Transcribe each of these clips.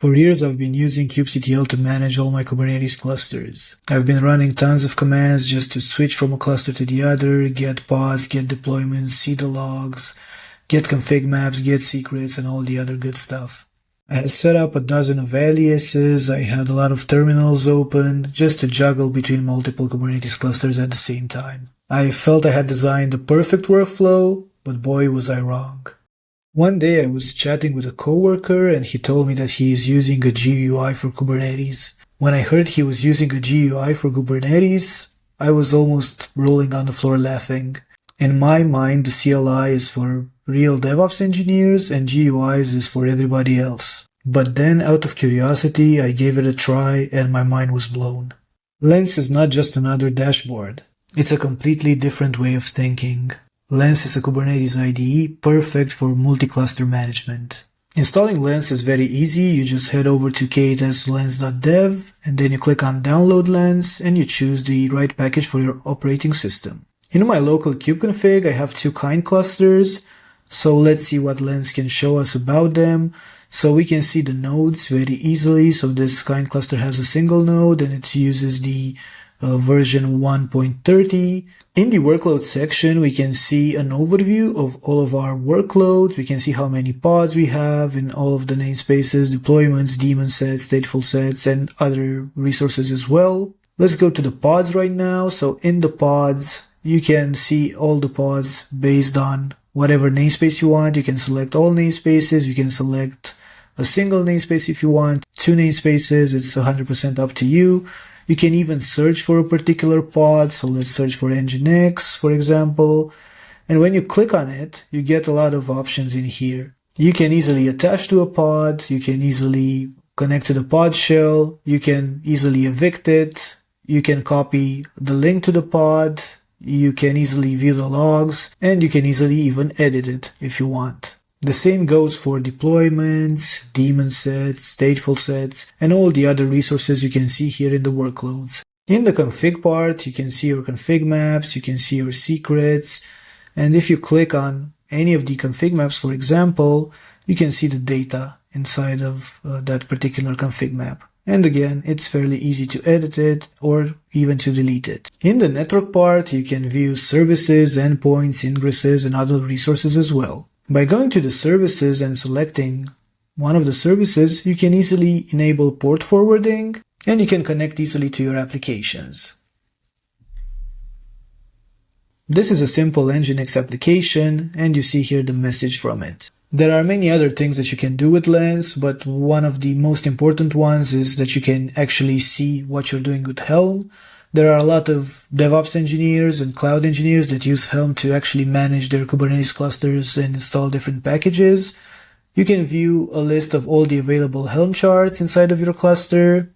For years, I've been using kubectl to manage all my Kubernetes clusters. I've been running tons of commands just to switch from a cluster to the other, get pods, get deployments, see the logs, get config maps, get secrets, and all the other good stuff. I had set up a dozen of aliases, I had a lot of terminals open, just to juggle between multiple Kubernetes clusters at the same time. I felt I had designed the perfect workflow, but boy was I wrong. One day I was chatting with a coworker and he told me that he is using a GUI for Kubernetes. When I heard he was using a GUI for Kubernetes, I was almost rolling on the floor laughing. In my mind, the CLI is for real DevOps engineers and GUIs is for everybody else. But then, out of curiosity, I gave it a try and my mind was blown. Lens is not just another dashboard. It's a completely different way of thinking. Lens is a Kubernetes IDE perfect for multi-cluster management. Installing Lens is very easy. You just head over to k8slens.dev and then you click on Download Lens and you choose the right package for your operating system. In my local kubeconfig, I have 2 kind clusters. So let's see what Lens can show us about them. So we can see the nodes very easily. So this kind cluster has a single node and it uses the version 1.30. In the workload section, we can see an overview of all of our workloads. We can see how many pods we have in all of the namespaces, deployments, daemon sets, stateful sets, and other resources as well. Let's go to the pods right now. So in the pods, you can see all the pods based on whatever namespace you want. You can select all namespaces. You can select a single namespace if you want. 2 namespaces, it's 100% up to you. You can even search for a particular pod. So let's search for Nginx, for example. And when you click on it, you get a lot of options in here. You can easily attach to a pod. You can easily connect to the pod shell. You can easily evict it. You can copy the link to the pod. You can easily view the logs. And you can easily even edit it if you want. The same goes for deployments, daemon sets, stateful sets, and all the other resources you can see here in the workloads. In the config part, you can see your config maps, you can see your secrets, and if you click on any of the config maps, for example, you can see the data inside of that particular config map. And again, it's fairly easy to edit it or even to delete it. In the network part, you can view services, endpoints, ingresses, and other resources as well. By going to the services and selecting one of the services, you can easily enable port forwarding and you can connect easily to your applications. This is a simple Nginx application and you see here the message from it. There are many other things that you can do with Lens, but one of the most important ones is that you can actually see what you're doing with Helm. There are a lot of DevOps engineers and cloud engineers that use Helm to actually manage their Kubernetes clusters and install different packages. You can view a list of all the available Helm charts inside of your cluster.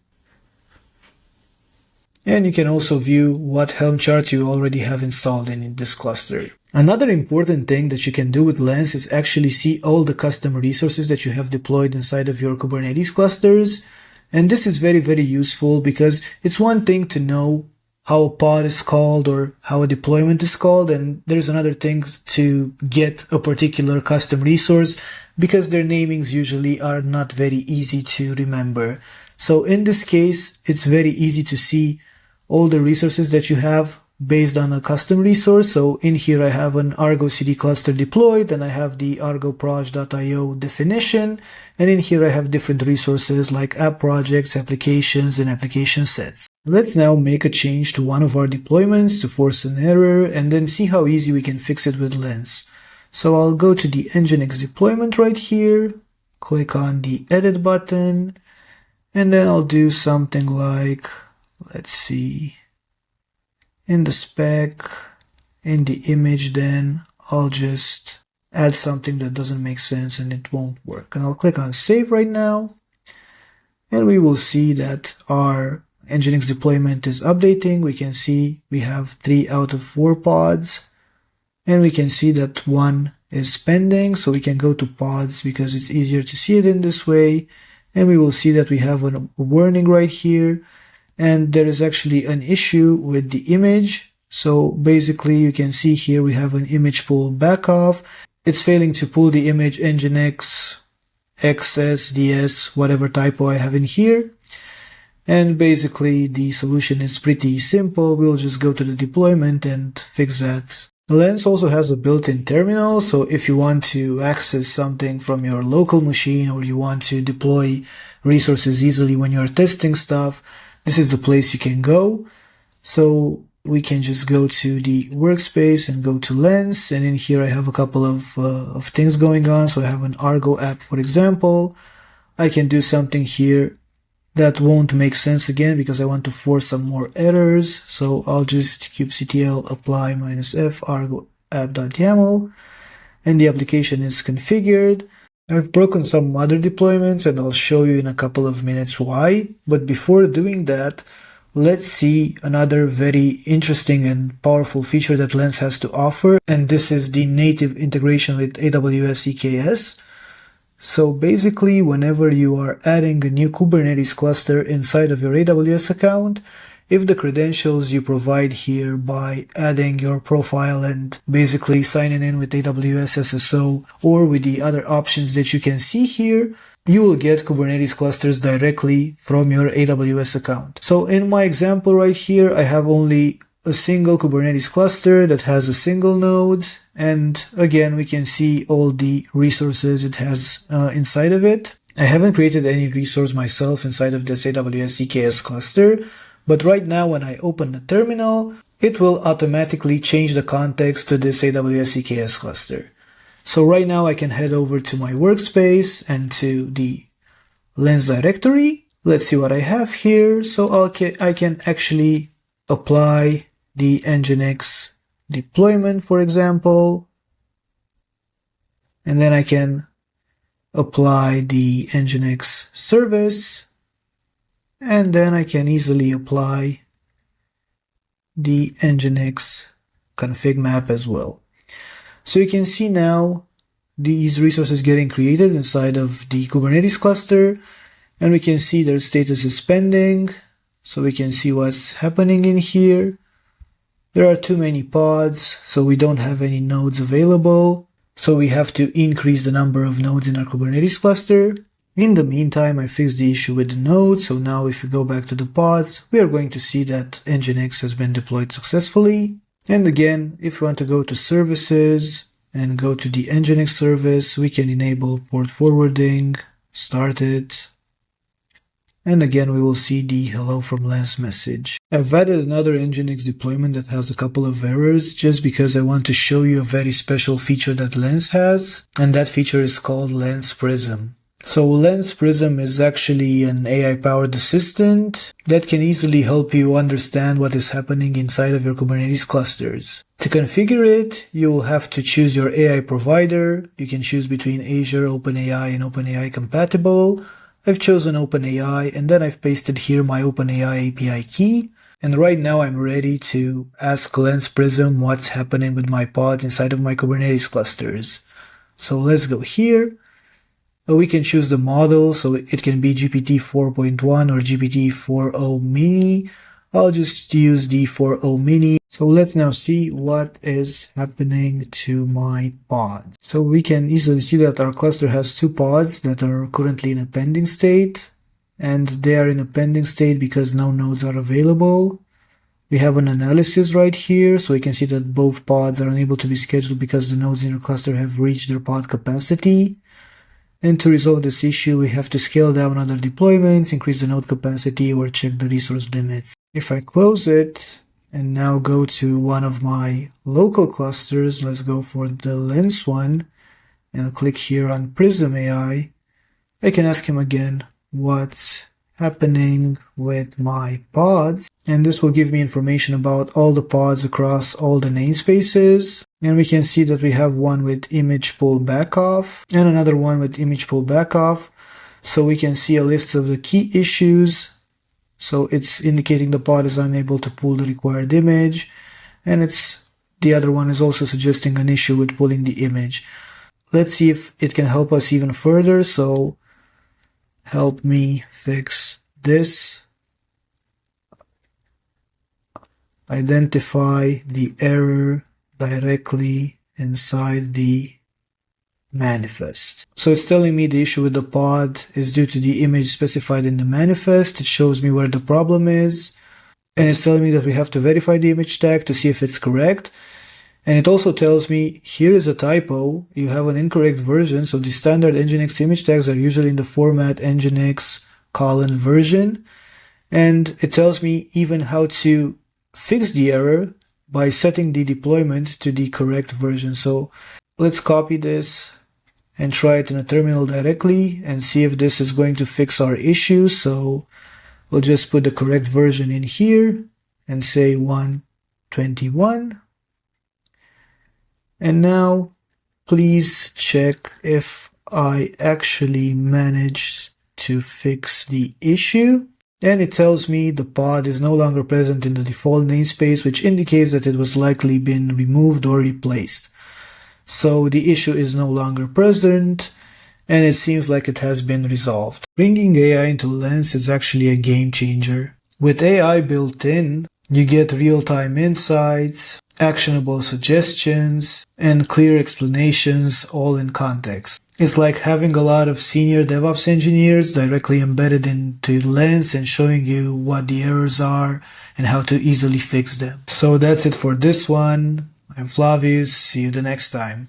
And you can also view what Helm charts you already have installed in this cluster. Another important thing that you can do with Lens is actually see all the custom resources that you have deployed inside of your Kubernetes clusters. And this is very, very useful because it's one thing to know how a pod is called or how a deployment is called, and there's another thing to get a particular custom resource because their namings usually are not very easy to remember. So in this case, it's very easy to see all the resources that you have based on a custom resource. So in here I have an Argo CD cluster deployed and I have the argoproj.io definition, and in here I have different resources like app projects, applications, and application sets. Let's now make a change to one of our deployments to force an error and then see how easy we can fix it with Lens. So I'll go to the Nginx deployment right here, click on the edit button, and then I'll do something like, let's see, in the spec, in the image, then I'll just add something that doesn't make sense and it won't work. And I'll click on save right now. And we will see that our Nginx deployment is updating. We can see we have 3 out of 4 pods. And we can see that 1 is pending. So we can go to pods because it's easier to see it in this way. And we will see that we have a warning right here. And there is actually an issue with the image. So basically you can see here we have an image pull back off. It's failing to pull the image Nginx XS, DS, whatever typo I have in here. And basically the solution is pretty simple. We'll just go to the deployment and fix that. Lens also has a built-in terminal, so if you want to access something from your local machine or you want to deploy resources easily when you're testing stuff, this is the place you can go. So we can just go to the workspace and go to Lens, and in here I have a couple of things going on. So I have an Argo app, for example. I can do something here that won't make sense again because I want to force some more errors. So I'll just kubectl apply -f argo app.yaml, and the application is configured. I've broken some other deployments and I'll show you in a couple of minutes why. But before doing that, let's see another very interesting and powerful feature that Lens has to offer, and this is the native integration with AWS EKS. So basically, whenever you are adding a new Kubernetes cluster inside of your AWS account, if the credentials you provide here by adding your profile and basically signing in with AWS SSO or with the other options that you can see here, you will get Kubernetes clusters directly from your AWS account. So in my example right here, I have only a single Kubernetes cluster that has a single node, and again we can see all the resources it has inside of it. I haven't created any resource myself inside of this AWS EKS cluster, but right now when I open the terminal, it will automatically change the context to this AWS EKS cluster. So right now I can head over to my workspace and to the Lens directory. Let's see what I have here. So I can actually apply the Nginx deployment, for example, and then I can apply the Nginx service, and then I can easily apply the Nginx config map as well. So you can see now these resources getting created inside of the Kubernetes cluster, and we can see their status is pending, so we can see what's happening in here. There are too many pods, so we don't have any nodes available. So we have to increase the number of nodes in our Kubernetes cluster. In the meantime, I fixed the issue with the nodes. So now if we go back to the pods, we are going to see that Nginx has been deployed successfully. And again, if we want to go to services and go to the Nginx service, we can enable port forwarding, start it. And again, we will see the hello from Lens message. I've added another Nginx deployment that has a couple of errors just because I want to show you a very special feature that Lens has, and that feature is called Lens Prism. So Lens Prism is actually an AI-powered assistant that can easily help you understand what is happening inside of your Kubernetes clusters. To configure it, you will have to choose your AI provider. You can choose between Azure, OpenAI, and OpenAI compatible. I've chosen OpenAI, and then I've pasted here my OpenAI API key. And right now I'm ready to ask Lens Prism what's happening with my pods inside of my Kubernetes clusters. So let's go here. We can choose the model, so it can be GPT 4.1 or GPT 4.0 mini. I'll just use the 4.0 mini. So let's now see what is happening to my pods. So we can easily see that our cluster has two pods that are currently in a pending state, and they are in a pending state because no nodes are available. We have an analysis right here, so we can see that both pods are unable to be scheduled because the nodes in your cluster have reached their pod capacity. And to resolve this issue, we have to scale down other deployments, increase the node capacity, or check the resource limits. If I close it and now go to one of my local clusters, let's go for the Lens one, and I'll click here on Prism AI, I can ask him again what's happening with my pods, and this will give me information about all the pods across all the namespaces. And we can see that we have one with image pull back off and another one with image pull back off. So we can see a list of the key issues. So it's indicating the pod is unable to pull the required image, and the other one is also suggesting an issue with pulling the image. Let's see if it can help us even further. So help me fix this. Identify the error directly inside the manifest. So it's telling me the issue with the pod is due to the image specified in the manifest. It shows me where the problem is. And it's telling me that we have to verify the image tag to see if it's correct. And it also tells me, here is a typo. You have an incorrect version. So the standard Nginx image tags are usually in the format Nginx:version. And it tells me even how to fix the error by setting the deployment to the correct version. So let's copy this and try it in a terminal directly and see if this is going to fix our issue. So we'll just put the correct version in here and say 121. And now please check if I actually managed to fix the issue. And it tells me the pod is no longer present in the default namespace, which indicates that it was likely been removed or replaced. So the issue is no longer present, and it seems like it has been resolved. Bringing AI into Lens is actually a game changer. With AI built in, you get real-time insights, actionable suggestions, and clear explanations all in context. It's like having a lot of senior DevOps engineers directly embedded into Lens and showing you what the errors are and how to easily fix them. So that's it for this one. I'm Flavius. See you the next time.